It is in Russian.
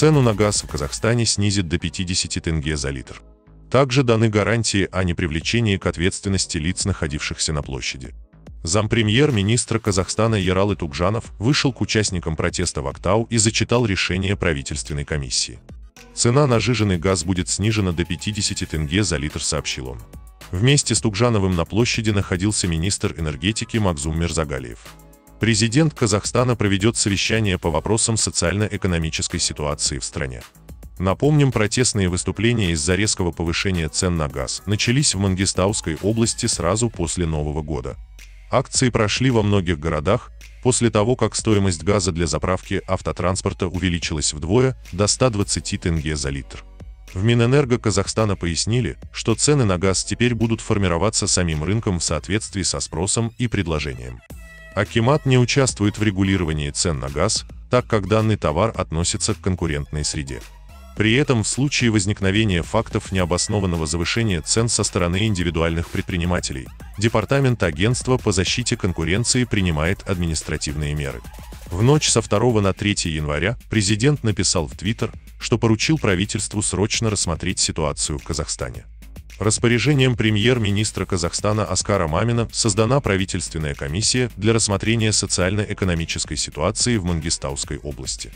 Цену на газ в Казахстане снизит до 50 тенге за литр. Также даны гарантии о непривлечении к ответственности лиц, находившихся на площади. Зампремьер-министра Казахстана Ералы Тугжанов вышел к участникам протеста в Актау и зачитал решение правительственной комиссии. Цена на сжиженный газ будет снижена до 50 тенге за литр, сообщил он. Вместе с Тугжановым на площади находился министр энергетики Магзум Мирзагалиев. Президент Казахстана проведет совещание по вопросам социально-экономической ситуации в стране. Напомним, протестные выступления из-за резкого повышения цен на газ начались в Мангистауской области сразу после Нового года. Акции прошли во многих городах после того, как стоимость газа для заправки автотранспорта увеличилась вдвое до 120 тенге за литр. В Минэнерго Казахстана пояснили, что цены на газ теперь будут формироваться самим рынком в соответствии со спросом и предложением. Акимат не участвует в регулировании цен на газ, так как данный товар относится к конкурентной среде. При этом в случае возникновения фактов необоснованного завышения цен со стороны индивидуальных предпринимателей, Департамент агентства по защите конкуренции принимает административные меры. В ночь со 2 на 3 января президент написал в Твиттер, что поручил правительству срочно рассмотреть ситуацию в Казахстане. Распоряжением премьер-министра Казахстана Аскара Мамина создана правительственная комиссия для рассмотрения социально-экономической ситуации в Мангистауской области.